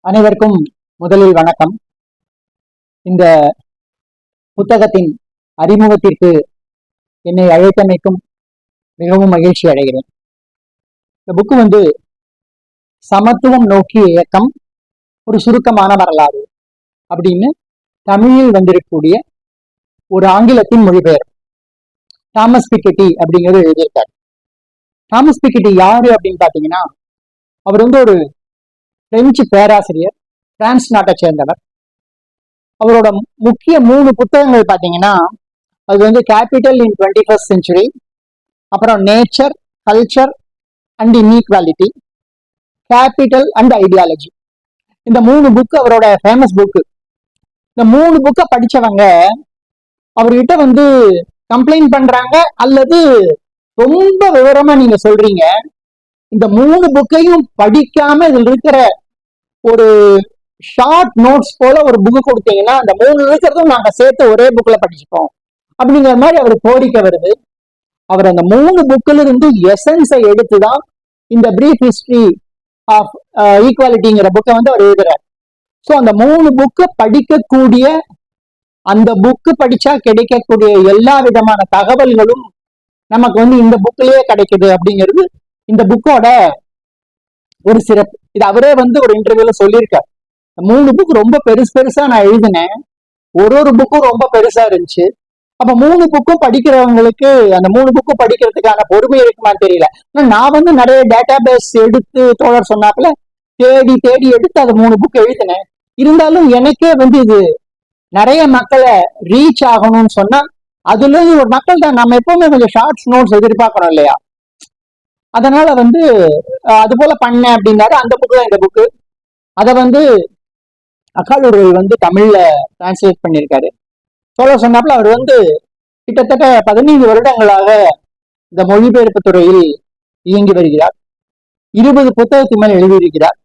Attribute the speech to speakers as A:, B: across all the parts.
A: அனைவருக்கும் முதலில் வணக்கம். இந்த புத்தகத்தின் அறிமுகத்திற்கு என்னை அழைத்தமைக்கும் மிகவும் மகிழ்ச்சி அடைகிறேன். இந்த புக்கு சமத்துவம் நோக்கிய இயக்கம், ஒரு சுருக்கமான வரலாறு அப்படின்னு தமிழில் வந்திருக்கக்கூடிய ஒரு ஆங்கிலத்தின் மொழிபெயர். தாமஸ் பிக்கெட்டி அப்படிங்கிறது எழுதியிருக்கார். தாமஸ் பிக்கெட்டி யாரு அப்படின்னு பாத்தீங்கன்னா, அவர் ஒரு பிரெஞ்சு பேராசிரியர், பிரான்ஸ் நாட்டை சேர்ந்தவர். அவரோட முக்கிய 3 புத்தகங்கள் பார்த்தீங்கன்னா, அது கேபிட்டல் இன் 21st செஞ்சுரி, அப்புறம் nature, culture and inequality, capital and ideology. இந்த 3 புக்கு அவரோட ஃபேமஸ் புக்கு. இந்த 3 புக்கை படிச்சவங்க அவர்கிட்ட கம்ப்ளைண்ட் பண்றாங்க, அல்லது ரொம்ப விவரமா நீங்க சொல்றீங்க, இந்த 3 புக்கையும் படிக்காம இதுல இருக்கிற ஒரு ஷார்ட் நோட்ஸ் போல ஒரு புக்கு கொடுத்தீங்கன்னா அந்த 3 இருக்கிறதும் நாங்க சேர்த்து ஒரே புக்ல படிச்சுப்போம் அப்படிங்கிற மாதிரி அவர் கோரிக்கை வருது. அவர் அந்த 3 புக்கில இருந்து எசன்ஸை எடுத்துதான் இந்த பிரீஃப் ஹிஸ்டரி ஆஃப் ஈக்வாலிட்டிங்கிற புக்கை அவர் எழுதுறார். ஸோ அந்த 3 புக்கை படிக்கக்கூடிய, அந்த புக்கு படிச்சா கிடைக்கக்கூடிய எல்லா விதமான தகவல்களும் நமக்கு இந்த புக்கிலேயே கிடைக்குது அப்படிங்கிறது இந்த புக்கோட ஒரு சிறப்பு. இது அவரே ஒரு இன்டர்வியூல சொல்லியிருக்காரு. 3 புக் ரொம்ப பெருசா நான் எழுதினேன், ஒரு புக்கும் ரொம்ப பெருசா இருந்துச்சு. அப்ப 3 புக்கும் படிக்கிறவங்களுக்கு அந்த 3 புக்கும் படிக்கிறதுக்கான பொறுமை இருக்குமான்னு தெரியல. நான் நிறைய டேட்டா பேஸ் எடுத்து, தோழர் சொன்னாப்புல தேடி தேடி எடுத்து அதை 3 புக் எழுதினேன். இருந்தாலும் எனக்கே இது நிறைய மக்களை ரீச் ஆகணும்னு சொன்னா, அதுல ஒரு மக்கள் தான் நம்ம எப்பவுமே கொஞ்சம் ஷார்ட்ஸ் நோட்ஸ் எதிர்பார்க்கணும் இல்லையா? அதனால அது போல பண்ணேன் அப்படின்னாரு. அந்த புக்கு தான் இந்த புக்கு. அதை அக்காலூர் தமிழ்ல டிரான்ஸ்லேட் பண்ணியிருக்காரு. சொல்ல சொன்னாப்புல அவர் கிட்டத்தட்ட 15 வருடங்களாக இந்த மொழிபெயர்ப்பு துறையில் இயங்கி வருகிறார். 20 புத்தகத்துக்கு மேல் எழுதியிருக்கிறார்.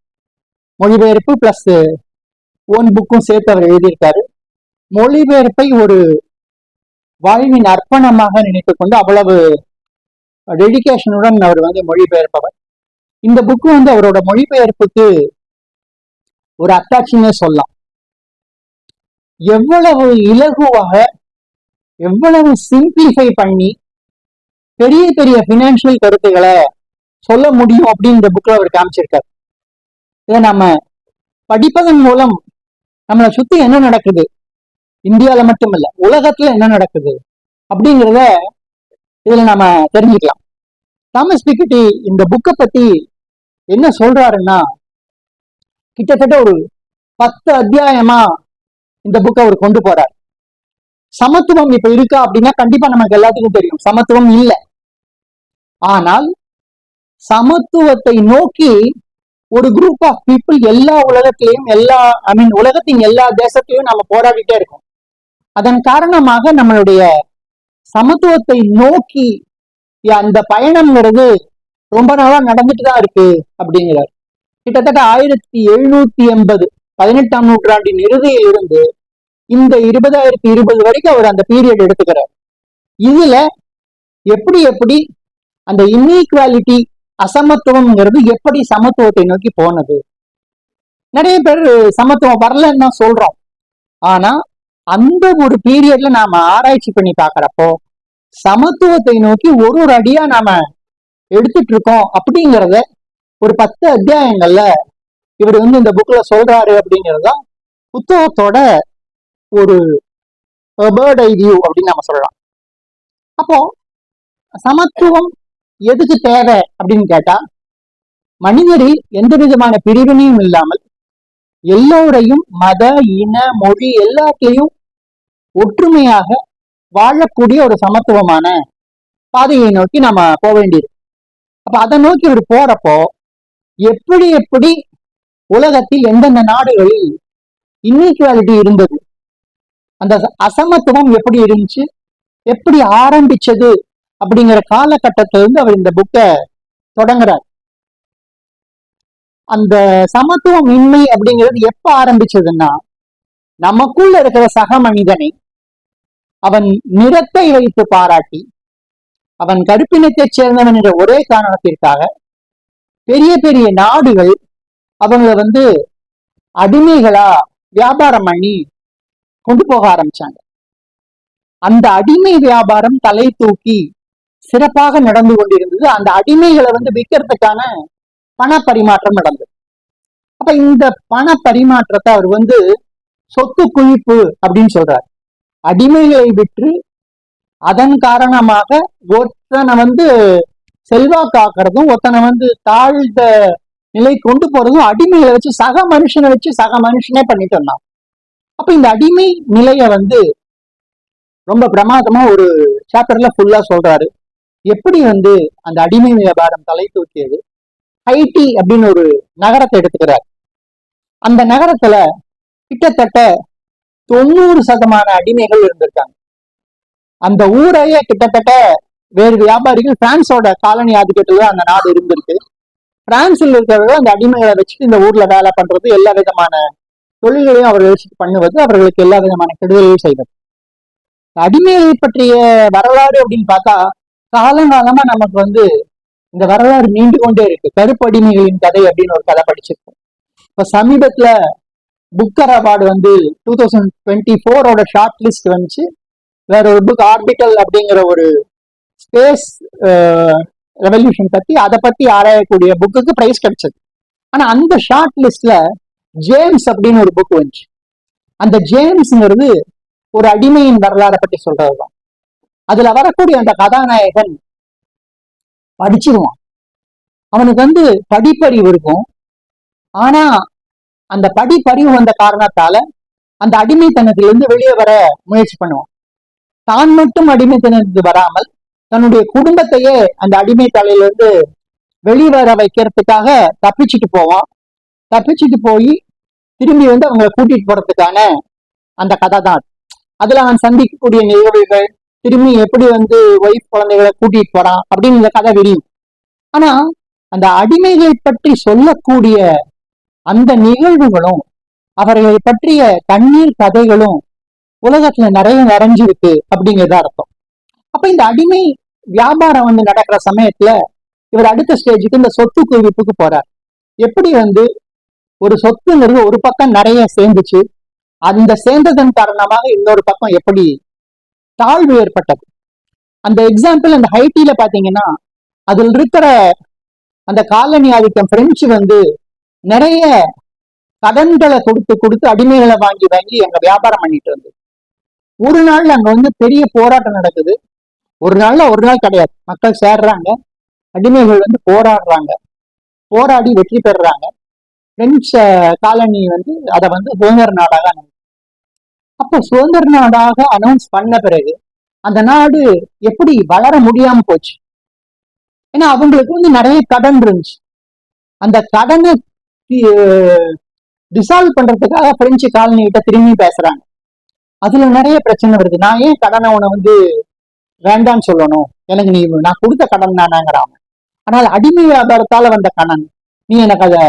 A: மொழிபெயர்ப்பு பிளஸ் ஓன் புக்கும் சேர்த்து அவர் எழுதியிருக்காரு. மொழிபெயர்ப்பை ஒரு வாழ்வின் அர்ப்பணமாக நினைத்து கொண்டு அவ்வளவு டெடிகேஷனுடன் அவர் மொழிபெயர்ப்பவர். இந்த புக்கு அவரோட மொழிபெயர்ப்புக்கு ஒரு அத்தாட்சின்னே சொல்லலாம். எவ்வளவு இலகுவாக, எவ்வளவு சிம்பிளிஃபை பண்ணி பெரிய பெரிய பினான்சியல் கருத்துக்களை சொல்ல முடியும் அப்படின்னு இந்த புக்ல அவர் காமிச்சிருக்காரு. இதை நம்ம படிப்பதன் மூலம் நம்மளை சுத்தி என்ன நடக்குது, இந்தியாவில மட்டுமல்ல உலகத்துல என்ன நடக்குது அப்படிங்கிறத இதுல நாம தெரிஞ்சுக்கலாம். தாமஸ் பிக்கெட்டி இந்த புக்கை பத்தி என்ன சொல்றாருன்னா, கிட்டத்தட்ட ஒரு 10 அத்தியாயமா இந்த புக்கை அவர் கொண்டு போறார். சமத்துவம் இப்ப இருக்கா அப்படின்னா கண்டிப்பா நமக்கு எல்லாத்துக்கும் தெரியும் சமத்துவம் இல்லை. ஆனால் சமத்துவத்தை நோக்கி ஒரு குரூப் ஆஃப் பீப்புள் எல்லா உலகத்திலையும், உலகத்தின் எல்லா தேசத்திலையும் நம்ம போராடிட்டே இருக்கோம். அதன் காரணமாக நம்மளுடைய சமத்துவத்தை நோக்கி அந்த பயணம்ங்கிறது ரொம்ப நாளா நடந்துட்டு தான் இருக்கு அப்படிங்கிறார். கிட்டத்தட்ட 1780 18ஆம் நூற்றாண்டின் இறுதியில் இருந்து இந்த 2020 வரைக்கும் அவர் அந்த பீரியட் எடுத்துக்கிறார். இதுல எப்படி எப்படி அந்த இன்இக்வாலிட்டி, அசமத்துவம்ங்கிறது எப்படி சமத்துவத்தை நோக்கி போனது. நிறைய பேர் சமத்துவம் வரலன்னு தான் சொல்றோம். ஆனா அந்த ஒரு பீரியட்ல நாம ஆராய்ச்சி பண்ணி பாக்குறப்போ சமத்துவத்தை நோக்கி ஒரு அடியா நாம எடுத்துட்டு இருக்கோம் அப்படிங்கிறத ஒரு 10 அத்தியாயங்கள்ல இவர் இந்த புக்ல சொல்றாரு. அப்படிங்கிறதுதான் புத்தகத்தோட ஒரு பேர்ட் ஐ வியூ அப்படின்னு நம்ம சொல்லலாம். அப்போ சமத்துவம் எதுக்கு தேவை அப்படின்னு கேட்டா, மனிதரில் எந்த விதமான பிரிவினையும் இல்லாமல் எல்லோரையும் மத, இன, மொழி எல்லாத்தையும் ஒற்றுமையாக வாழக்கூடிய ஒரு சமத்துவமான பாதையை நோக்கி நம்ம போக வேண்டியது. அப்ப அதை நோக்கி இவர் போறப்போ எப்படி எப்படி உலகத்தில் எந்தெந்த நாடுகளில் இன்இக்வாலிட்டி இருந்தது, அந்த அசமத்துவம் எப்படி இருந்துச்சு, எப்படி ஆரம்பிச்சது அப்படிங்கிற காலகட்டத்திலிருந்து அவர் இந்த புக்கை தொடங்குறார். அந்த சமத்துவம் இன்மை அப்படிங்கிறது எப்ப ஆரம்பிச்சதுன்னா, நமக்குள்ள இருக்கிற சக மனிதனை அவன் நிறத்தை வைத்து பாராட்டி, அவன் கருப்பினத்தைச் சேர்ந்தவன் என்ற ஒரே காரணத்திற்காக பெரிய பெரிய நாடுகள் அவங்களை அடிமைகளா வியாபாரம் பண்ணி கொண்டு போக ஆரம்பிச்சாங்க. அந்த அடிமை வியாபாரம் தலை தூக்கி சிறப்பாக நடந்து கொண்டிருந்தது. அந்த அடிமைகளை விற்கிறதுக்கான பண பரிமாற்றம் நடந்தது. அப்ப இந்த பண பரிமாற்றத்தை அவர் சொத்து குவிப்பு அப்படின்னு சொல்றார். அடிமைகளை விற்று அதன் காரணமாக ஒருத்தனை செல்வாக்காக்குறதும் ஒருத்தனை தாழ்ந்த நிலை கொண்டு போறதும் அடிமைகளை வச்சு சக மனுஷனே பண்ணிட்டு வந்தான். அப்ப இந்த அடிமை நிலைய ரொம்ப பிரமாதமா ஒரு சாப்டர்ல ஃபுல்லா சொல்றாரு. எப்படி அந்த அடிமை வியாபாரம் தலை தூக்கியது. ஹைட்டி அப்படின்னு ஒரு நகரத்தை எடுத்துக்கிறார். அந்த நகரத்துல கிட்டத்தட்ட 90% அடிமைகள் இருந்திருக்காங்க. அந்த ஊரையே கிட்டத்தட்ட வேறு வியாபாரிகள் பிரான்ஸோட காலனி ஆதிக்கத்துல அந்த நாடு இருந்திருக்கு. பிரான்சில் இருக்கிறவர்கள் அந்த அடிமைகளை வச்சுட்டு இந்த ஊர்ல வேலை பண்றது, எல்லா விதமான தொழில்களையும் அவர்கள் வச்சுட்டு பண்ணுவது, அவர்களுக்கு எல்லா விதமான கெடுதலையும் செய்வது. அடிமைகளை பற்றிய வரலாறு அப்படின்னு பார்த்தா காலங்காலமா நமக்கு இந்த வரலாறு நீண்டு கொண்டே இருக்கு. கருப்பு அடிமைகளின் கதை அப்படின்னு ஒரு கதை படிச்சிருக்கோம். இப்ப சமீபத்துல புக்கர் அவார்டு 2024 ஷார்ட் லிஸ்ட் வந்துச்சு. வேற ஒரு புக் ஆர்பிட்டல் அப்படிங்கிற ஒரு ஸ்பேஸ் ரெவல்யூஷன் பத்தி அதை பத்தி ஆராயக்கூடிய புக்குக்கு பிரைஸ் கிடைச்சது. ஆனா அந்த ஷார்ட் லிஸ்ட்ல ஜேம்ஸ் அப்படின்னு ஒரு புக் வந்துச்சு. அந்த ஜேம்ஸ்ங்கிறது ஒரு அடிமையின் வரலாறை பற்றி சொல்றதுதான். அதுல வரக்கூடிய அந்த கதாநாயகன் படிச்சிருவான். அவனுக்கு படிப்பறிவு இருக்கும். ஆனா அந்த படிப்பறிவு வந்த காரணத்தால அந்த அடிமைத்தனத்திலிருந்து வெளியே வர முயற்சி பண்ணுவான். தான் மட்டும் அடிமைத்தனத்துக்கு வராமல் தன்னுடைய குடும்பத்தையே அந்த அடிமை தலையிலிருந்து வெளிவர வைக்கிறதுக்காக தப்பிச்சுட்டு போவான். தப்பிச்சுட்டு போய் திரும்பி அவங்களை கூட்டிட்டு போறதுக்கான அந்த கதை தான். அதுல அவன் சந்திக்கக்கூடிய நிகழ்வுகள், திரும்பி எப்படி ஒய்ஃப் குழந்தைகளை கூட்டிட்டு போறான் அப்படின்னு இந்த கதை விரியும். ஆனா அந்த அடிமைகள் பற்றி சொல்லக்கூடிய அந்த நிகழ்வுகளும் அவர்களை பற்றிய கண்ணீர் கதைகளும் உலகத்துல நிறைய நிறைஞ்சிருக்கு அப்படிங்கிறத அர்த்தம். அப்ப இந்த அடிமை வியாபாரம் நடக்கிற சமயத்துல இவர் அடுத்த ஸ்டேஜுக்கு இந்த சொத்து குவிப்புக்கு போறார். எப்படி ஒரு சொத்துங்கிறது ஒரு பக்கம் நிறைய சேர்ந்துச்சு, அந்த சேர்ந்ததன் காரணமாக இன்னொரு பக்கம் எப்படி தாழ்வு ஏற்பட்டது. அந்த எக்ஸாம்பிள் அந்த ஹைட்டில பாத்தீங்கன்னா அதில் இருக்கிற அந்த காலனி ஆதிக்கம் பிரெஞ்சு நிறைய கடன்களை கொடுத்து அடிமைகளை வாங்கி அங்க வியாபாரம் பண்ணிட்டு இருந்தது. ஒரு நாள் அங்க பெரிய போராட்டம் நடக்குது. ஒரு நாள் கிடையாது. மக்கள் சேர்றாங்க, அடிமைகள் போராடுறாங்க, போராடி வெற்றி பெறுறாங்க. பிரெஞ்சு காலனி அதை சுதந்திர நாடாக அப்போ சுதந்திர நாடாக அனௌன்ஸ் பண்ண பிறகு அந்த நாடு எப்படி வளர முடியாம போச்சு. ஏன்னா அவங்களுக்கு நிறைய கடன் இருந்துச்சு. அந்த கடனை டிசால்வ் பண்றதுக்காக பிரெஞ்சு காலனி கிட்ட திரும்பி பேசுறாங்க. அதுல நிறைய பிரச்சனை வருது. நான் ஏன் கடனை உன வேண்டான்னு சொல்லணும், எனக்கு நான் கொடுத்த கடன் தானாங்கிறாங்க. ஆனால் அடிமை வியாபாரத்தால வந்த கடன் நீ எனக்கு அதை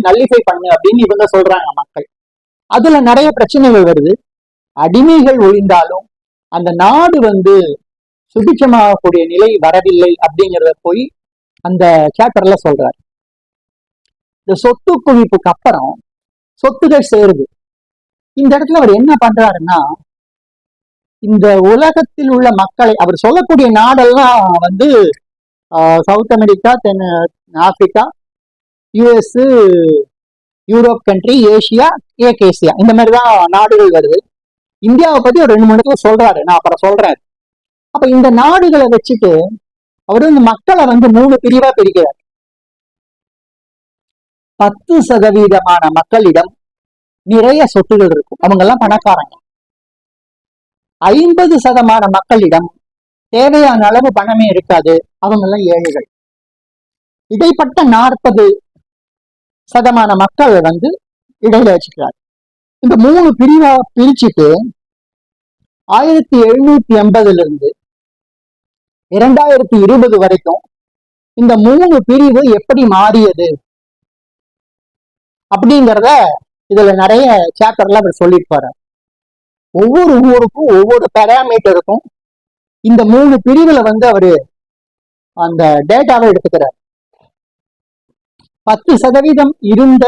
A: நல்லிஃபை பண்ணு அப்படின்னு இவங்க சொல்றாங்க மக்கள். அதுல நிறைய பிரச்சனைகள் வருது. அடிமைகள் ஒழிந்தாலும் அந்த நாடு சுபிட்சமாகக்கூடிய நிலை வரவில்லை அப்படிங்கிறத போய் அந்த சாப்டர்ல சொல்றாரு. இந்த சொத்து குவிப்புக்கு அப்புறம் சொத்துகள் சேருது. இந்த இடத்துல அவர் என்ன பண்றாருன்னா, இந்த உலகத்தில் உள்ள மக்களை அவர் சொல்லக்கூடிய நாடெல்லாம் சவுத் அமெரிக்கா, தென் ஆப்பிரிக்கா, யுஎஸ், யூரோப் கண்ட்ரி, ஏசியா, ஏகேசியா, இந்த மாதிரிதான் நாடுகள் வருது. இந்தியாவை பத்தி ஒரு 2-3 இடத்துல சொல்றாரு, நான் அப்புறம் சொல்றேன். அப்ப இந்த நாடுகளை வச்சுட்டு அவரு மக்களை 3 பிரிவா பிரிக்கிறார். 10% மக்களிடம் நிறைய சொத்துகள் இருக்கும், அவங்க எல்லாம் பணக்காரங்க. 50% மக்களிடம் தேவையான அளவு பணமே இருக்காது, அவங்க எல்லாம் ஏழைகள். இடைப்பட்ட 40% மக்கள் இடையில வச்சுக்கிறார். இந்த 3 பிரிவா பிரிச்சுட்டு 1780 2020 வரைக்கும் இந்த 3 பிரிவு எப்படி மாறியது அப்படிங்கிறத இதுல நிறைய சாப்டர்ல அவர் சொல்லிட்டு போறார். ஒவ்வொரு ஊருக்கும் ஒவ்வொரு பேராமீட்டருக்கும் இந்த 3 பிரிவுல அவரு அந்த டேட்டாவை எடுத்துக்கிறார். 10% இருந்த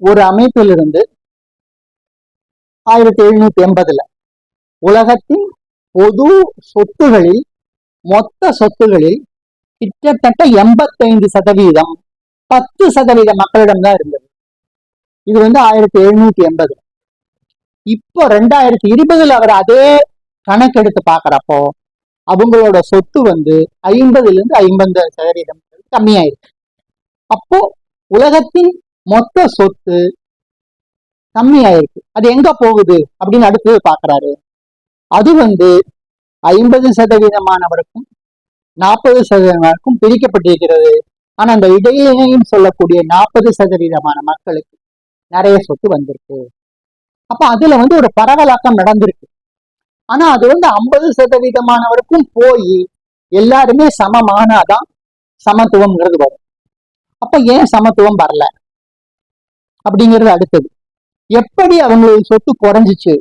A: ஒரு அமைப்பிலிருந்து 1780 உலகத்தின் பொது சொத்துகளில் மொத்த சொத்துகளில் கிட்டத்தட்ட 85% 10% மக்களிடம் தான் இருந்தது. இது 1780. இப்போ 2020 அவர் அதே கணக்கெடுத்து பாக்குறப்போ அவங்களோட சொத்து 50% கம்மியாயிருக்கு. அப்போ உலகத்தின் மொத்த சொத்து கம்மியாயிருக்கு. அது எங்க போகுது அப்படின்னு அடுத்து பாக்குறாரு. அது 50%-மானவருக்கும் 40%-மானவருக்கும் பிரிக்கப்பட்டிருக்கிறது. ஆனா அந்த இடையிலையும் சொல்லக்கூடிய 40%-மான மக்களுக்கு நிறைய சொத்து வந்திருக்கு. அப்ப அதுல ஒரு பரவலாக்கம் நடந்திருக்கு. ஆனா அது 50%-மானவருக்கும் போய் எல்லாருமே சமமானாதான் சமத்துவம்ங்கிறது வரும். அப்ப ஏன் சமத்துவம் வரல அப்படிங்கிறது அடுத்தது. எப்படி அவங்களுக்கு சொத்து குறைஞ்சிச்சு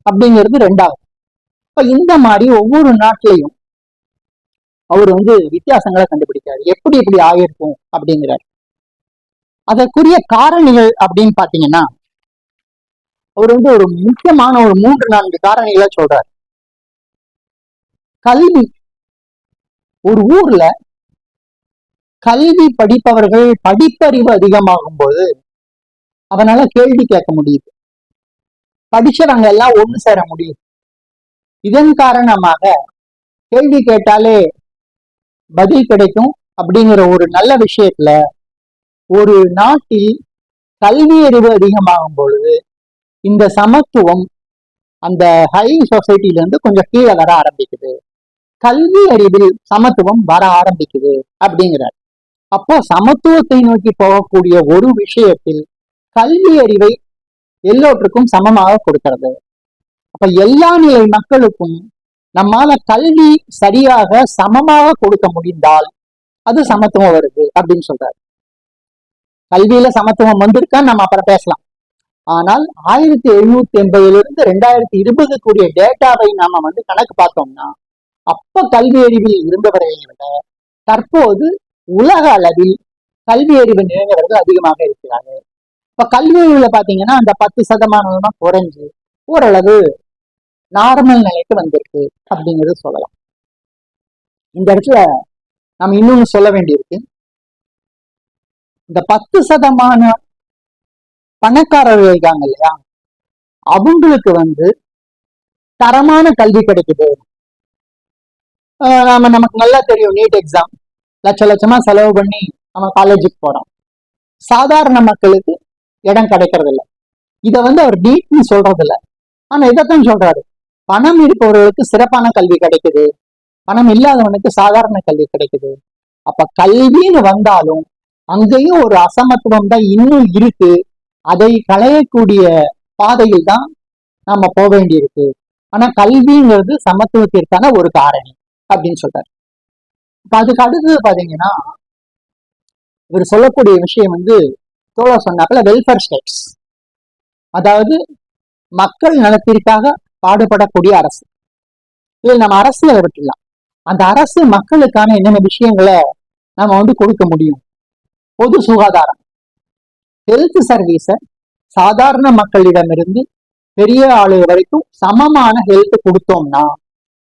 A: அப்படிங்கிறது ரெண்டாவது. இப்ப இந்த மாதிரி ஒவ்வொரு நாட்டிலையும் அவர் வித்தியாசங்களை கண்டுபிடிக்காரு. எப்படி இப்படி ஆயிருக்கும் அப்படிங்கிறார். அதற்குரிய காரணிகள் அப்படின்னு பாத்தீங்கன்னா அவர் ஒரு முக்கியமான ஒரு 3-4 காரணிகளை சொல்றார். கல்வி. ஒரு ஊர்ல கல்வி படிப்பவர்கள் படிப்பறிவு அதிகமாகும் போது அவனால கேள்வி கேட்க முடியுது. படிச்சவங்க எல்லாம் ஒண்ணு சேர முடியுது. இதன் காரணமாக கேள்வி கேட்டாலே பதில் கிடைக்கும் அப்படிங்கிற ஒரு நல்ல விஷயத்துல ஒரு நாட்டில் கல்வி அறிவு அதிகமாகும் பொழுது இந்த சமத்துவம் அந்த ஹை சொசைட்டில இருந்து கொஞ்சம் கீழே வர ஆரம்பிக்குது. கல்வி அறிவில் சமத்துவம் வர ஆரம்பிக்குது அப்படிங்கிறார். அப்போ சமத்துவத்தை நோக்கி போகக்கூடிய ஒரு விஷயத்தில் கல்வி அறிவை எல்லோருக்கும் சமமாக கொடுக்கிறது. அப்ப எல்லா நிலை மக்களுக்கும் நம்மால கல்வி சரியாக சமமாக கொடுக்க முடிந்தால் அது சமத்துவம் வருது அப்படின்னு சொல்றாரு. கல்வியில சமத்துவம் வந்திருக்கான்னு நம்ம அப்புறம் பேசலாம். ஆனால் 1780 2020 கூடிய டேட்டாவை நாம கணக்கு பார்த்தோம்னா அப்ப கல்வி அறிவில் இருந்தவர்களை விட தற்போது உலக அளவில் கல்வி அறிவு நிறைந்தவர்கள் அதிகமாக இருக்கிறார்கள். இப்ப கல்வி அறிவுல பாத்தீங்கன்னா அந்த 10% குறைஞ்சு ஓரளவு நார்மல் நிலைக்கு வந்திருக்கு அப்படிங்கிறது சொல்லலாம். இந்த இடத்துல நம்ம இன்னொன்னு சொல்ல வேண்டியிருக்கு. இந்த 10% பணக்காரர்கள் இருக்காங்க இல்லையா, அவங்களுக்கு தரமான கல்வி கிடைக்குது. நமக்கு நல்லா தெரியும், நீட் எக்ஸாம் லட்சமா செலவு பண்ணி நம்ம காலேஜுக்கு போறோம். சாதாரண மக்களுக்கு இடம் கிடைக்கிறது இல்லை. இதை அவர் நீட்னு சொல்றது இல்லை. ஆனா இதைத்தான் சொல்றாரு, பணம் இருப்பவர்களுக்கு சிறப்பான கல்வி கிடைக்குது, பணம் இல்லாதவனுக்கு சாதாரண கல்வி கிடைக்குது. அப்ப கல்வின்னு வந்தாலும் அங்கேயும் ஒரு அசமத்துவம் தான் இன்னும் இருக்கு. அதை களையக்கூடிய பாதையில் தான் நாம போக வேண்டியிருக்கு. ஆனா கல்விங்கிறது சமத்துவத்திற்கான ஒரு காரணி அப்படின்னு சொல்றாரு. அதுக்கு அடுத்தது பாத்தீங்கன்னா இவர் சொல்லக்கூடிய விஷயம் தோழர் சொன்னாக்கல வெல்ஃபேர் ஸ்டேட்ஸ், அதாவது மக்கள் நலத்திற்காக பாடுபடக்கூடிய அரசு. இதில் நம்ம அரசியலை விட்டுலாம். அந்த அரசு மக்களுக்கான என்னென்ன விஷயங்களை நம்ம கொடுக்க முடியும். பொது சுகாதாரம், ஹெல்த் சர்வீஸ சாதாரண மக்களிடமிருந்து பெரிய ஆளு வரைக்கும் சமமான ஹெல்த் கொடுத்தோம்னா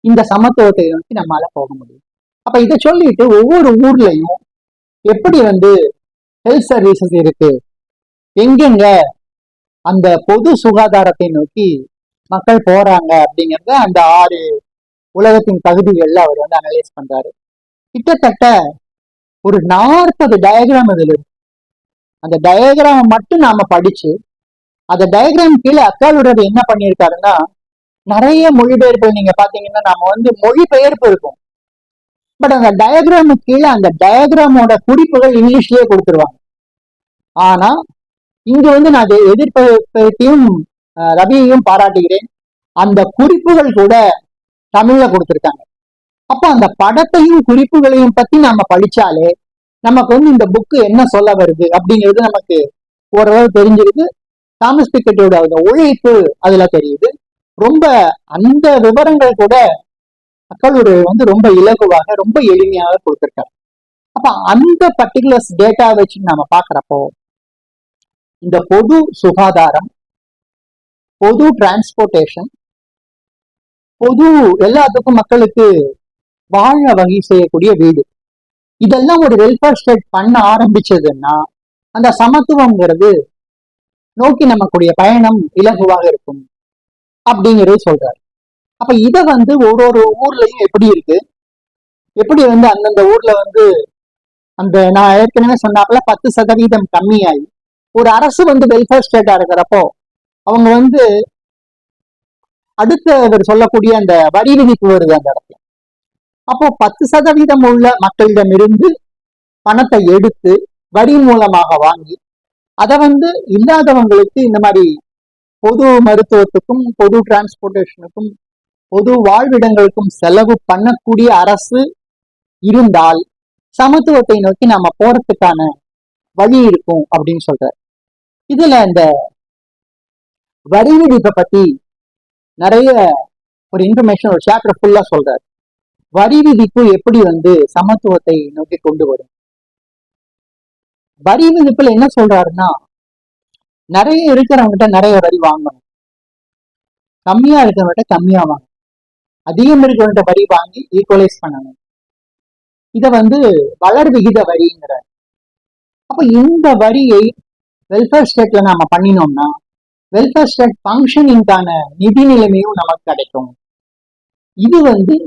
A: இந்த சமத்துவத்தை நோக்கி நம்மளால போக முடியும். அப்ப இதை சொல்லிட்டு ஒவ்வொரு ஊர்லயும் எப்படி ஹெல்த் சர்வீசஸ் இருக்கு, எங்கெங்க அந்த பொது சுகாதாரத்தை நோக்கி மக்கள் போறாங்க அப்படிங்கறத அந்த 6 உலகத்தின் பகுதிகளில் அவர் அனலைஸ் பண்றாரு. கிட்டத்தட்ட ஒரு 40 டயக்ராம் இதுல இருக்கு. அந்த டயக்ராம் மட்டும் நாம படிச்சு அந்த டயக்ராம் கீழே அக்காலுடைய என்ன பண்ணியிருக்காருன்னா, நிறைய மொழிபெயர்ப்பு நீங்க பாத்தீங்கன்னா நாம மொழிபெயர்ப்பு இருக்கும். பட் அந்த டயக்ராமு கீழே அந்த டயக்ராமோட குறிப்புகள் இங்கிலீஷ்லயே கொடுத்துருவாங்க. ஆனா இங்க நான் எதிர்ப்பையும் ரவியையும் பாராட்டுகிறேன், அந்த குறிப்புகள் கூட தமிழ்ல கொடுத்துருக்காங்க. அப்ப அந்த படத்தையும் குறிப்புகளையும் பத்தி நாம படிச்சாலே நமக்கு இந்த புக்கு என்ன சொல்ல வருது அப்படிங்கிறது நமக்கு ஓரளவு தெரிஞ்சிருக்கு. தாமஸ் பிக்கெட்டோட உழைப்பு அதுல தெரியுது. ரொம்ப அந்த விவரங்கள் கூட மக்களுடைய ரொம்ப இலகுவாக ரொம்ப எளிமையாக கொடுத்திருக்காரு. அப்ப அந்த பர்டிகுலர் டேட்டா வச்சு நாம பாக்குறப்போ இந்த பொது சுகாதாரம், பொது டிரான்ஸ்போர்டேஷன், பொது எல்லாத்துக்கும் மக்களுக்கு வாழ வகை செய்யக்கூடிய வீடு, இதெல்லாம் ஒரு வெல்ஃபேர் ஸ்டேட் பண்ண ஆரம்பிச்சதுன்னா அந்த சமத்துவம்ங்கிறது நோக்கி நமக்குடைய பயணம் இலகுவாக இருக்கும் அப்படிங்கிறது சொல்றாரு. அப்ப இத ஒரு ஒரு ஊர்லயும் எப்படி இருக்கு, எப்படி அந்தந்த ஊர்ல அந்த நான் ஏற்கனவே சொன்னாப்புல 10% கம்மியாகி ஒரு அரசு வெல்ஃபேர் ஸ்டேட்டா இருக்கிறப்போ அவங்க அடுத்த அவர் சொல்லக்கூடிய அந்த வரி விதிப்பு வருது அந்த இடத்துல. அப்போ 10% உள்ள மக்களிடமிருந்து பணத்தை எடுத்து வரி மூலமாக வாங்கி அதை இல்லாதவங்களுக்கு இந்த மாதிரி பொது மருத்துவத்துக்கும் பொது டிரான்ஸ்போர்டேஷனுக்கும் பொது வாழ்விடங்களுக்கும் செலவு பண்ணக்கூடிய அரசு இருந்தால் சமத்துவத்தை நோக்கி நாம போறதுக்கான வழி இருக்கும் அப்படின்னு சொல்றாரு. இதுல இந்த வரி விதிப்பை பத்தி நிறைய ஒரு இன்ஃபர்மேஷன் ஒரு சாப்டர் ஃபுல்லா சொல்றாரு. வரி விதிப்பு எப்படி சமத்துவத்தை நோக்கி கொண்டு வரும். வரி விதிப்புல என்ன சொல்றாருன்னா, நிறைய இருக்கிறவங்கிட்ட நிறைய வரி வாங்கணும், கம்மியா இருக்கிறவங்கிட்ட கம்மியா வாங்கணும், அதிகம் இருக்கிறவங்கிட்ட வரி வாங்கி ஈக்குவலைஸ் பண்ணணும். இத வளர் விகித வரிங்கிறார். அப்ப இந்த வரியை வெல்ஃபேர் ஸ்டேட்ல நாம பண்ணினோம்னா வெல்ஃபேர் ஸ்டேட் ஃபங்க்ஷனிங்கான நிதி நிலைமையும் நமக்கு கிடைக்கும். இது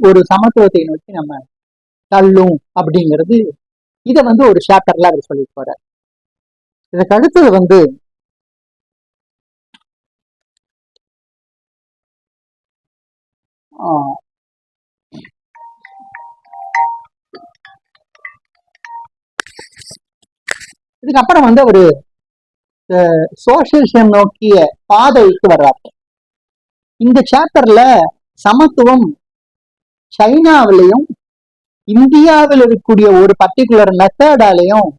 A: ஒரு சமத்துவத்தை நோக்கி நம்ம தள்ளும் அப்படிங்கிறது இத ஒரு சாப்டர்ல அவர் சொல்லிட்டு போறார். இதுக்கு அடுத்தது இதுக்கப்புறம் ஒரு சோசியலிசம் நோக்கிய பாதைக்கு வர்றாரு. இந்த சாப்டர்ல சமத்துவம் சைனாவிலையும் இந்தியாவில் இருக்கக்கூடிய ஒரு பர்டிகுலர் மெத்தடாலையும்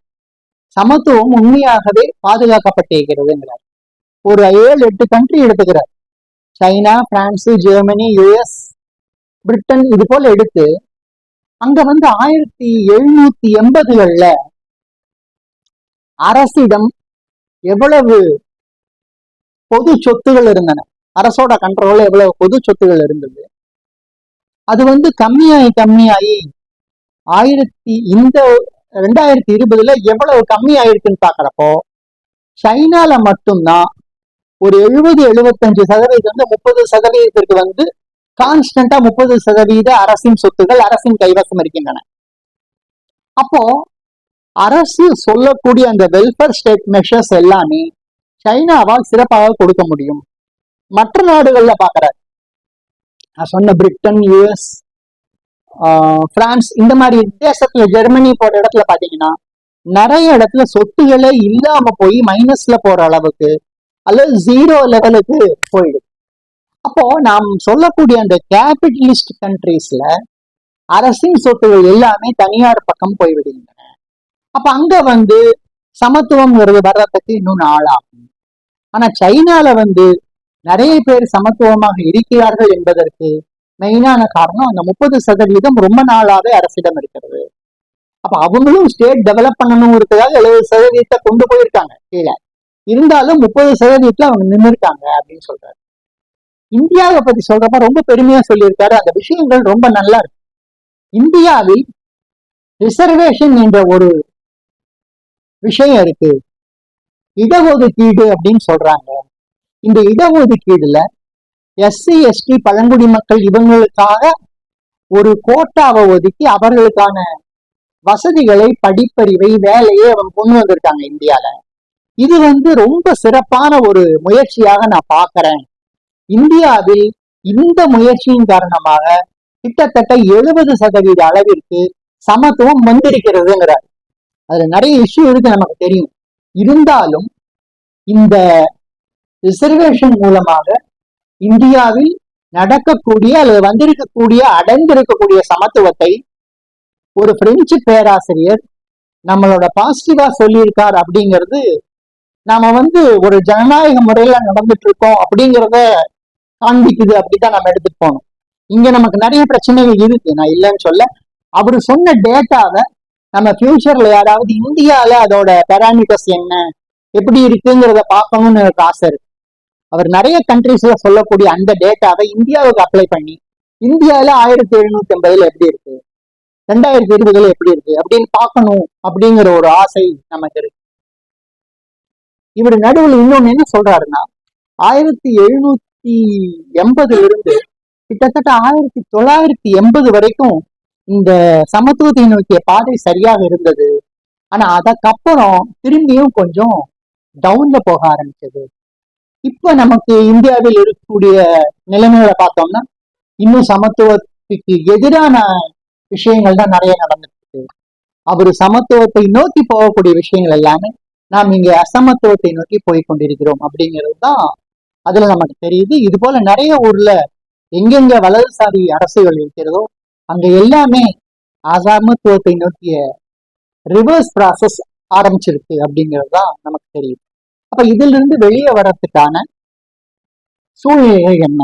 A: சமத்துவம் உண்மையாகவே பாதுகாக்கப்பட்டிருக்கிறதுங்கிறார். ஒரு 7-8 கண்ட்ரி எடுத்துக்கிறார். China, France, Germany, US, Britain, இது போல எடுத்து அங்க 1780கள்ல அரசிடம் எவ்வளவு பொது சொத்துகள் இருந்தன, அரசோட கண்ட்ரோல்ல எவ்வளவு பொது சொத்துகள் இருந்தது, அது கம்மியாகி இந்த 2020ல எவ்வளவு கம்மி ஆயிருக்குன்னு பாக்குறப்போ சைனால மட்டும்தான் ஒரு 70-75% 30% கான்ஸ்டன்டா 30% அரசின் சொத்துகள் அரசின் கைவசம் இருக்கின்றன. அப்போ அரசு சொல்லக்கூடிய அந்த வெல்ஃபேர் ஸ்டேட் மெஷர்ஸ் எல்லாமே சைனாவால் சிறப்பாக கொடுக்க முடியும். மற்ற நாடுகள்ல பாக்குறாரு, நான் சொன்ன பிரிட்டன், யுஎஸ், பிரான்ஸ், இந்த மாதிரி தேசத்துல ஜெர்மனி போற இடத்துல பாத்தீங்கன்னா நிறைய இடத்துல சொத்துக்களே இல்லாம போய் மைனஸ்ல போற அளவுக்கு அல்லது 0 லெவலுக்கு போயிடுது. அப்போ நாம் சொல்லக்கூடிய அந்த கேபிட்டலிஸ்ட் கண்ட்ரீஸ்ல அரசின் சொத்துகள் எல்லாமே தனியார் பக்கம் போய்விடுகின்றன. அப்ப அங்க சமத்துவம்ங்கிறது வர்றதுக்கு இன்னும் நாளாகும். ஆனா சைனால நிறைய பேர் சமத்துவமாக இருக்கிறார்கள் என்பதற்கு மெயினான காரணம் அந்த 30% ரொம்ப நாளாவே அரசிடம் இருக்கிறது. அப்ப அவங்களும் ஸ்டேட் டெவலப் பண்ணணுங்கிறதுக்காக 70% கொண்டு போயிருக்காங்க கீழே, இருந்தாலும் 30% அவங்க நின்று இருக்காங்க அப்படின்னு சொல்றாரு. இந்தியாவை பத்தி சொல்றப்ப ரொம்ப பெருமையா சொல்லியிருக்காரு. அந்த விஷயங்கள் ரொம்ப நல்லா இருக்கு. இந்தியாவில் ரிசர்வேஷன் என்ற ஒரு விஷயம் இருக்கு, இடஒதுக்கீடு அப்படின்னு சொல்றாங்க. இந்த இடஒதுக்கீடுல எஸ்சி, எஸ்டி, பழங்குடி மக்கள் இவங்களுக்காக ஒரு கோட்டாவை ஒதுக்கி அவர்களுக்கான வசதிகளை, படிப்பறிவை, வேலையை அவங்க கொண்டு வந்திருக்காங்க இந்தியால. இது ரொம்ப சிறப்பான ஒரு முயற்சியாக நான் பாக்குறேன். இந்தியாவில் இந்த முயற்சியின் காரணமாக கிட்டத்தட்ட 70% அளவிற்கு சமத்துவம் வந்திருக்கிறதுங்கிறார். அதுல நிறைய இஷ்யூ இருக்கு நமக்கு தெரியும். இருந்தாலும் இந்த ரிசர்வேஷன் மூலமாக இந்தியாவில் நடக்கக்கூடிய அல்லது வந்திருக்கக்கூடிய அடைந்திருக்கக்கூடிய சமத்துவத்தை ஒரு பிரெஞ்சு பேராசிரியர் நம்மளோட பாசிட்டிவா சொல்லியிருக்கார். அப்படிங்கிறது நாம ஒரு ஜனநாயக முறையில நடந்துட்டு இருக்கோம் அப்படிங்கிறத காண்பிக்குது. அப்படித்தான் நம்ம எடுத்துட்டு போகணும். இங்க நமக்கு நிறைய பிரச்சனைகள் இருக்கு, நான் இல்லைன்னு சொல்ல. அவரு சொன்ன டேட்டாவை நம்ம ஃபியூச்சர்ல யாராவது இந்தியால அதோட பேராமீட்டர்ஸ் என்ன, எப்படி இருக்குங்கிறத பார்க்கணும்னு எனக்கு ஆசை இருக்கு. அவர் நிறைய கண்ட்ரீஸ்ல சொல்லக்கூடிய அந்த டேட்டாவை இந்தியாவுக்கு அப்ளை பண்ணி இந்தியாவில 1750 எப்படி இருக்கு, 2020 எப்படி இருக்கு அப்படின்னு பார்க்கணும் அப்படிங்கிற ஒரு ஆசை நமக்கு இருக்கு. இவர் நடுவில் இன்னொன்னு என்ன சொல்றாருன்னா, 1780 இருந்து கிட்டத்தட்ட 1980 வரைக்கும் இந்த சமத்துவத்தை நோக்கிய பாதை சரியாக இருந்தது. ஆனா அதுக்கப்புறம் திரும்பியும் கொஞ்சம் டவுன்ல போக ஆரம்பிச்சது. இப்ப நமக்கு இந்தியாவில் இருக்கக்கூடிய நிலைமைகளை பார்த்தோம்னா இன்னும் சமத்துவத்துக்கு எதிரான விஷயங்கள் தான் நிறைய நடந்துட்டு இருக்கு. அவரு சமத்துவத்தை நோக்கி போகக்கூடிய விஷயங்கள் எல்லாமே நாம் இங்க அசமத்துவத்தை நோக்கி போய் கொண்டிருக்கிறோம் அப்படிங்கிறது தான் அதுல நமக்கு தெரியுது. இது போல நிறைய ஊர்ல எங்கெங்க வலதுசாரி அரசுகள் இருக்கிறதோ அங்க எல்லாமே அசமத்துவத்தை நோக்கிய ரிவர்ஸ் ப்ராசஸ் ஆரம்பிச்சிருக்கு அப்படிங்கிறது தான் நமக்கு தெரியுது. அப்ப இதுல இருந்து வெளியே வர்றதுக்கான சூழ்நிலைகள் என்ன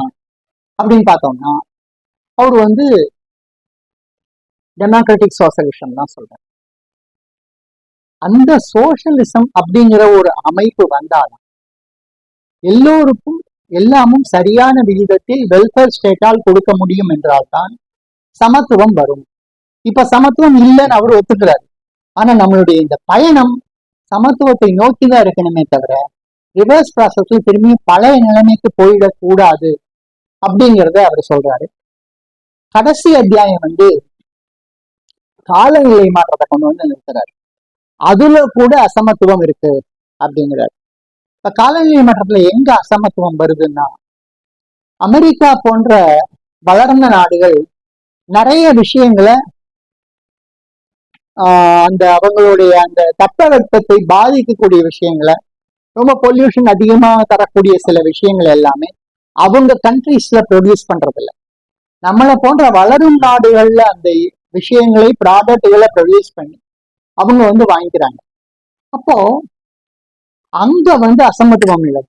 A: அப்படின்னு பார்த்தோம்னா, அவர் டெமோக்ராட்டிக் சோசியலிசம் தான் சொல்றாரு. அந்த சோசியலிசம் அப்படிங்கிற ஒரு அமைப்பு வந்தாலும் எல்லோருக்கும் எல்லாமும் சரியான விகிதத்தில் வெல்ஃபேர் ஸ்டேட்டால் கொடுக்க முடியும் என்றால்தான் சமத்துவம் வரும். இப்ப சமத்துவம் இல்லைன்னு அவர் ஒத்துக்கிறாரு. ஆனா நம்மளுடைய இந்த பயணம் சமத்துவத்தை நோக்கிதான் இருக்கணுமே தவிர ரிவர்ஸ் ப்ராசஸ்ல திரும்பி பழைய நிலைமைக்கு போயிடக்கூடாது அப்படிங்கிறத அவர் சொல்றாரு. கடைசி அத்தியாயம் காலநிலை மாற்றத்தை கொண்டு நிறுத்துறாரு. அதுல கூட அசமத்துவம் இருக்கு அப்படிங்கிறாரு. இப்ப காலநிலை மாற்றத்துல எங்க அசமத்துவம் வருதுன்னா, அமெரிக்கா போன்ற வளர்ந்த நாடுகள் நிறைய விஷயங்களை அந்த அவங்களுடைய அந்த தட்பவெப்பத்தை பாதிக்கக்கூடிய விஷயங்களை, ரொம்ப பொல்யூஷன் அதிகமா தரக்கூடிய சில விஷயங்கள் எல்லாமே அவங்க கண்ட்ரீஸ்ல ப்ரொடியூஸ் பண்றது இல்லை. நம்மளை போன்ற வளரும் நாடுகள்ல அந்த விஷயங்களை ப்ராடக்ட்களை ப்ரொடியூஸ் பண்ணி அவங்க வாங்கிக்கிறாங்க. அப்போ அங்க அசமத்துவம் இல்லை.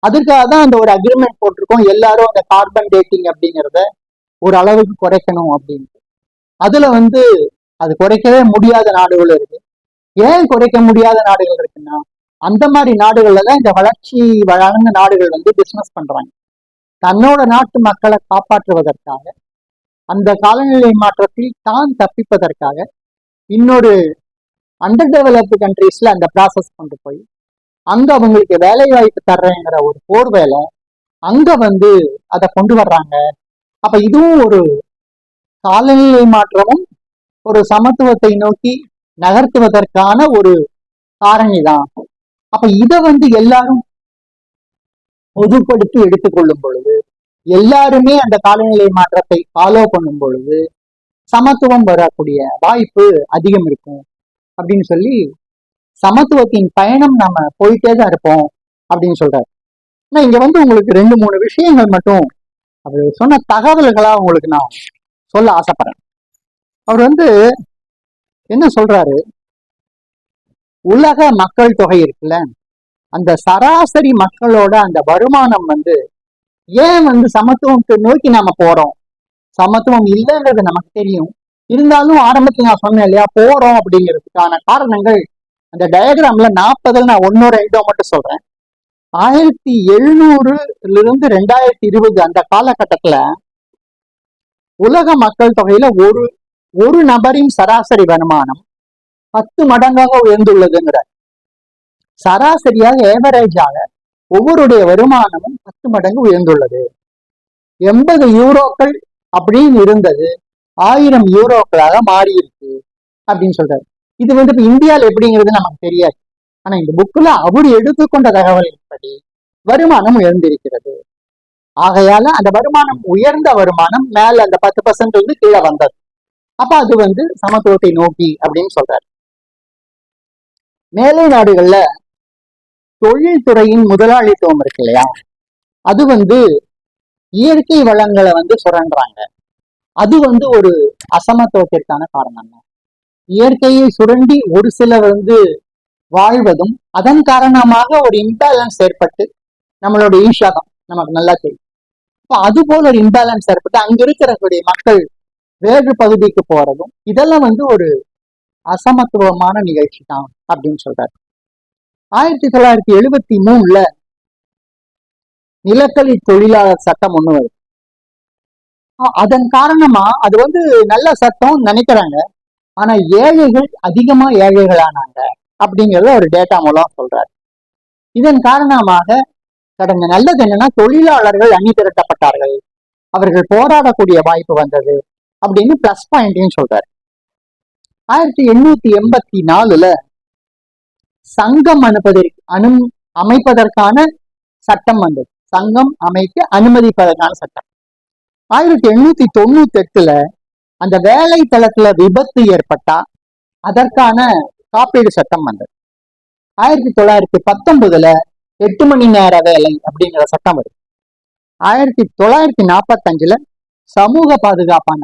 A: அதுக்காக தான் அந்த ஒரு அக்ரிமெண்ட் போட்டிருக்கோம், எல்லாரும் அந்த கார்பன் டேட்டிங் அப்படிங்கிறத ஒரு அளவுக்கு குறைக்கணும் அப்படின்ட்டு. அதுல அது குறைக்கவே முடியாத நாடுகள் இருக்கு. ஏன் குறைக்க முடியாத நாடுகள் இருக்குன்னா, அந்த மாதிரி நாடுகள்ல தான் இந்த வளர்ச்சி வளர்ந்த நாடுகள் பிசினஸ் பண்றாங்க. தன்னோட நாட்டு மக்களை காப்பாற்றுவதற்காக, அந்த காலநிலை மாற்றத்தில் தான் தப்பிப்பதற்காக இன்னொரு அண்டர் டெவலப்டு கண்ட்ரீஸ்ல அந்த ப்ராசஸ் கொண்டு போய் அங்க அவங்களுக்கு வேலை வாய்ப்பு தர்றேங்கிற ஒரு போர்வேலை அங்க அதை கொண்டு வர்றாங்க. அப்ப இதுவும் ஒரு காலநிலை மாற்றமும் ஒரு சமத்துவத்தை நோக்கி நகர்த்துவதற்கான ஒரு காரணி தான். அப்ப இதை எல்லாரும் பொதுப்படுத்தி எடுத்துக்கொள்ளும் பொழுது, எல்லாருமே அந்த காலநிலை மாற்றத்தை ஃபாலோ பண்ணும் பொழுது சமத்துவம் வரக்கூடிய வாய்ப்பு அதிகம் இருக்கும் அப்படின்னு சொல்லி சமத்துவத்தின் பயணம் நம்ம போயிட்டே தான் இருப்போம் அப்படின்னு சொல்றாரு. ஆனா இங்க உங்களுக்கு 2-3 விஷயங்கள் மட்டும் அவர் சொன்ன தகவல்களா உங்களுக்கு நான் சொல்ல ஆசைப்படுறேன். அவர் என்ன சொல்றாரு, உலக மக்கள் தொகை இருக்குல்ல, அந்த சராசரி மக்களோட அந்த வருமானம் ஏன் சமத்துவத்தை நோக்கி நாம போறோம், சமத்துவம் இல்லைன்றது நமக்கு தெரியும், இருந்தாலும் ஆரம்பத்தில் நான் சொன்னேன் இல்லையா போறோம் அப்படிங்கிறதுக்கான காரணங்கள் அந்த டயக்ராம்ல 40 நான் 1-2 மட்டும் சொல்றேன். 1700 2020 அந்த காலகட்டத்துல உலக மக்கள் தொகையில ஒரு நபரின் சராசரி வருமானம் 10 மடங்காக உயர்ந்துள்ளதுங்கிற. சராசரியாக ஏவரேஜாக ஒவ்வொருடைய வருமானமும் 10 மடங்கு உயர்ந்துள்ளது. 80 யூரோக்கள் அப்படின்னு இருந்தது 1000 யூரோக்களாக மாறி இருக்கு அப்படின்னு சொல்றாரு. இது இப்ப இந்தியாவில் எப்படிங்கிறது நமக்கு தெரியாது. ஆனா இந்த புக்ல அவர் எடுத்துக்கொண்ட தகவலின்படி வருமானம் உயர்ந்திருக்கிறது. ஆகையால அந்த வருமானம் உயர்ந்த வருமானம் மேல அந்த 10% கீழே வந்தது. அப்ப அது சமத்துவத்தை நோக்கி அப்படின்னு சொல்றாரு. மேலை நாடுகள்ல தொழில்துறையின் முதலாளித்துவம் இருக்கு இல்லையா, அது இயற்கை வளங்களை சுரண்டுறாங்க. அது ஒரு அசமத்துவத்திற்கான காரணம். இயற்கையை சுரண்டி ஒரு சிலர் வாழ்வதும் அதன் காரணமாக ஒரு இம்பேலன்ஸ் ஏற்பட்டு நம்மளோட ஈஷாகம் நமக்கு நல்லா தெரியும். இப்போ அது போல ஒரு இம்பேலன்ஸ் ஏற்பட்டு அங்க இருக்கிறக்கூடிய மக்கள் வேறு பகுதிக்கு போறதும் இதெல்லாம் ஒரு அசமத்துவமான நிகழ்ச்சி தான் அப்படின்னு சொல்றாரு. 1973 நிலக்கரி தொழிலாளர் சட்டம் ஒண்ணு வருது. அதன் காரணமா அது வந்து நல்ல சட்டம் நினைக்கிறாங்க. ஆனா ஏழைகள் அதிகமா ஏழைகளானாங்க அப்படிங்கறத ஒரு டேட்டா மூலம் சொல்றாரு. இதன் காரணமாக கடந்த நல்லது என்னன்னா தொழிலாளர்கள் அணி திரட்டப்பட்டார்கள், அவர்கள் போராடக்கூடிய வாய்ப்பு வந்தது அப்படின்னு பிளஸ் பாயிண்டையும் சொல்றாரு. 1884 சங்கம் அமைப்பதற்கான சட்டம் வந்தது. சங்கம் அமைக்க அனுமதிப்பதற்கான சட்டம். 1898 அந்த வேலை தளத்துல விபத்து ஏற்பட்டா அதற்கான காப்பீடு சட்டம் வந்தது. 1919 8 மணி நேர வேலை அப்படிங்கிற சட்டம் வருது. 1945 சமூக பாதுகாப்பான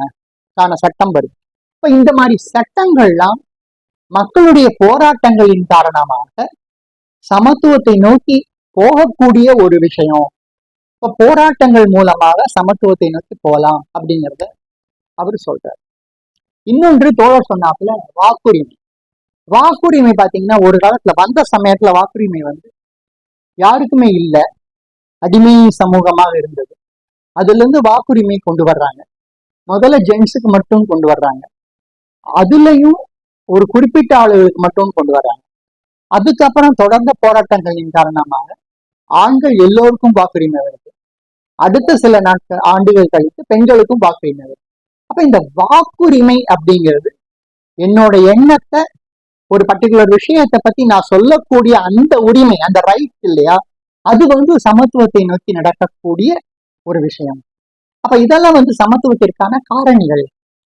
A: சட்டம் வருது. இப்ப இந்த மாதிரி சட்டங்கள்லாம் மக்களுடைய போராட்டங்களின் காரணமாக சமத்துவத்தை நோக்கி போகக்கூடிய ஒரு விஷயம். இப்ப போராட்டங்கள் மூலமாக சமத்துவத்தை நோக்கி போகலாம் அப்படிங்கிறத அவர் சொல்றாரு. இன்னொன்று தோழர் சொன்னாப்புல வாக்குரிமை. வாக்குரிமை பாத்தீங்கன்னா ஒரு காலத்துல வந்த சமயத்துல வாக்குரிமை வந்து யாருக்குமே இல்லை, அடிமை சமூகமாக இருந்தது. அதுல இருந்து வாக்குரிமை கொண்டு வர்றாங்க. முதல்ல ஜென்ஸுக்கு மட்டும் கொண்டு வர்றாங்க, அதுலயும் ஒரு குறிப்பிட்ட ஆளுகளுக்கு மட்டும் கொண்டு வர்றாங்க. அதுக்கப்புறம் தொடர்ந்த போராட்டங்களின் காரணமாக ஆண்கள் எல்லோருக்கும் வாக்குரிமை வருது. அடுத்த சில ஆண்டுகள் கழித்து பெண்களுக்கும் வாக்குரிமை வருது. அப்ப இந்த வாக்குரிமை அப்படிங்கிறது என்னோட எண்ணத்தை ஒரு பர்டிகுலர் விஷயத்தை பத்தி நான் சொல்லக்கூடிய அந்த உரிமை, அந்த ரைட் இல்லையா, அது வந்து சமத்துவத்தை நோக்கி நடக்கக்கூடிய ஒரு விஷயம். அப்ப இதெல்லாம் வந்து சமத்துவத்திற்கான காரணிகள்.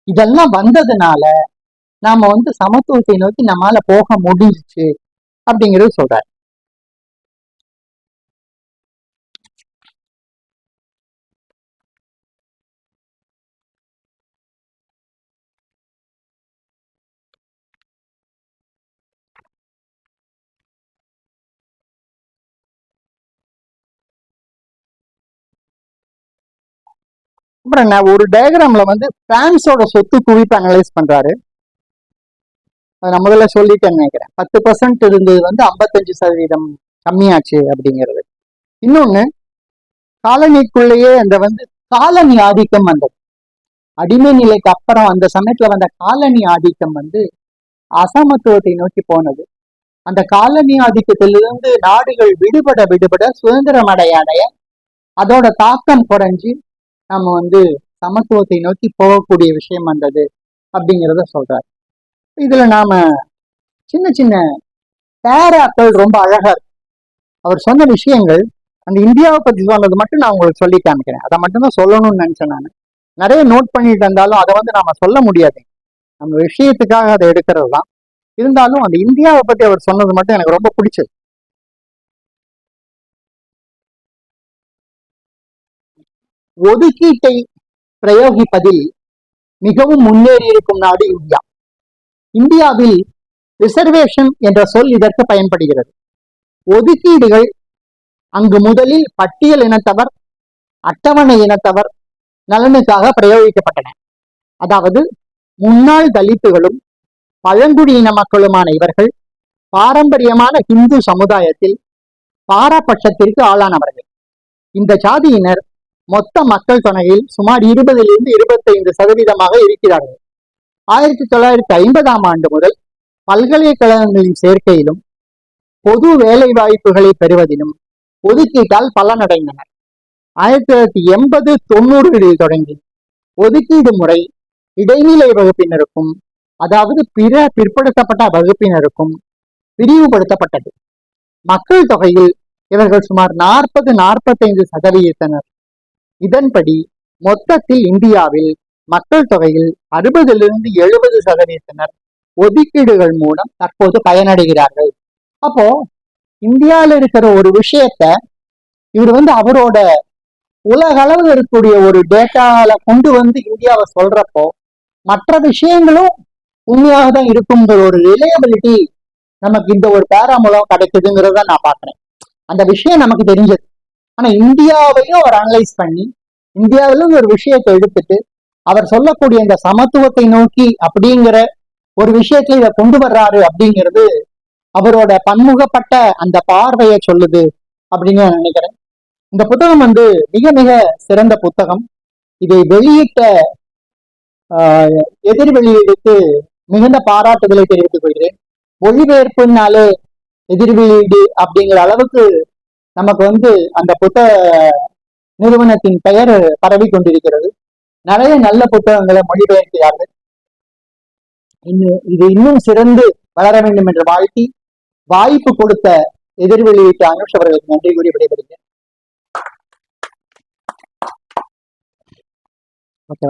A: இதெல்லாம் வந்ததுனால நாம வந்து சமத்துவத்தை நோக்கி நம்மால போக முடிஞ்சிச்சு அப்படிங்கிறது சொல்றாரு. அப்புறம் நான் ஒரு டயக்ராம்ல வந்து பிரான்ஸோட சொத்து குவிப்பு அனலைஸ் பண்றாரு. அதை நான் முதல்ல சொல்லிட்டேன்னு நினைக்கிறேன். 10% இருந்தது வந்து 55% கம்மியாச்சு அப்படிங்கிறது. இன்னொன்னு, காலனிக்குள்ளேயே அந்த வந்து காலனி ஆதிக்கம் வந்தது. அடிமை நிலைக்கு அப்புறம் அந்த சமயத்துல வந்த காலனி ஆதிக்கம் வந்து அசமத்துவத்தை நோக்கி போனது. அந்த காலனி ஆதிக்கத்திலிருந்து நாடுகள் விடுபட சுதந்திரம் அடைய அதோட தாக்கம் குறைஞ்சி நம்ம வந்து சமத்துவத்தை நோக்கி போகக்கூடிய விஷயம் வந்தது அப்படிங்கிறத சொல்றாரு. இதுல நாம சின்ன சின்ன பேராக்கள் ரொம்ப அழகா இருக்கு. அவர் சொன்ன விஷயங்கள் அந்த இந்தியாவை பத்தி சொன்னது மட்டும் நான் உங்களுக்கு சொல்லி காமிக்கிறேன். அதை மட்டும்தான் சொல்லணும்னு நினைச்சேன். நான் நிறைய நோட் பண்ணிட்டு இருந்தாலும் அதை வந்து நாம சொல்ல முடியாது, நம்ம விஷயத்துக்காக அதை எடுக்கிறது தான். இருந்தாலும் அந்த இந்தியாவை பத்தி அவர் சொன்னது மட்டும் எனக்கு ரொம்ப பிடிச்சது. ஒதுக்கீட்டை பிரயோகிப்பதில் மிகவும் முன்னேறி இருக்கும் நாடு இந்தியா. இந்தியாவில் ரிசர்வேஷன் என்ற சொல் இதற்கு பயன்படுகிறது. ஒதுக்கீடுகள் அங்கு முதலில் பட்டியல் இனத்தவர், அட்டவணை இனத்தவர் நலனுக்காக பிரயோகிக்கப்பட்டன. அதாவது முன்னாள் தலித்துகளும் பழங்குடியின மக்களுமான இவர்கள் பாரம்பரியமான இந்து சமுதாயத்தில் பாரபட்சத்திற்கு ஆளானவர்கள். இந்த சாதியினர் மொத்த மக்கள் தொகையில் சுமார் 20 to 25% இருக்கிறார்கள். 1950 முதல் பல்கலைக்கழகங்களின் சேர்க்கையிலும் பொது வேலை வாய்ப்புகளை பெறுவதிலும் ஒதுக்கீட்டால் பலனடைந்தனர். 1980-90 தொடங்கி ஒதுக்கீடு முறை இடைநிலை வகுப்பினருக்கும், அதாவது பிற பிற்படுத்தப்பட்ட வகுப்பினருக்கும் விரிவுபடுத்தப்பட்டது. மக்கள் தொகையில் இவர்கள் சுமார் 40-45%. இதன்படி மொத்தத்தில் இந்தியாவில் மக்கள் தொகையில் 60-70% ஒதுக்கீடுகள் மூலம் தற்போது பயனடைகிறார்கள். அப்போ இந்தியாவில் இருக்கிற ஒரு விஷயத்த இவர் வந்து அவரோட உலக அளவில் இருக்கக்கூடிய ஒரு டேட்டால கொண்டு வந்து இந்தியாவை சொல்றப்போ மற்ற விஷயங்களும் உண்மையாக தான் இருக்குங்கிற ஒரு ரிலையபிலிட்டி நமக்கு இந்த ஒரு பேரா மூலம் கிடைக்குதுங்கிறத நான் பாக்குறேன். அந்த விஷயம் நமக்கு தெரிஞ்சது. ஆனா இந்தியாவையும் அவர் அனலைஸ் பண்ணி இந்தியாவிலும் ஒரு விஷயத்தை எடுத்துட்டு அவர் சொல்லக்கூடிய இந்த சமத்துவத்தை நோக்கி அப்படிங்கிற ஒரு விஷயத்துல இதை கொண்டு வர்றாரு அப்படிங்கிறது அவரோட பன்முகப்பட்ட அந்த பார்வையை சொல்லுது அப்படின்னு நான் நினைக்கிறேன். இந்த புத்தகம் மிக மிக சிறந்த புத்தகம். இதை வெளியிட்ட எதிர் வெளியீடுக்கு மிகுந்த பாராட்டுதலை தெரிவித்துக் கொள்கிறேன். மொழிபெயர்ப்புனாலே எதிர் வெளியீடு அப்படிங்கிற அளவுக்கு நமக்கு அந்த புத்தக நிறுவனத்தின் பெயர் பரவி கொண்டிருக்கிறது. நிறைய நல்ல புத்தகங்களை மொழிபெயர்க்கிறார்கள். இது இன்னும் சிறந்து வளர வேண்டும் என்று வாழ்த்தி, வாய்ப்பு கொடுத்த எதிர் வெளியீட்டு அனுஷ் அவர்களுக்கு நன்றி கூறி விடைபெறுகிறேன். ஓகே,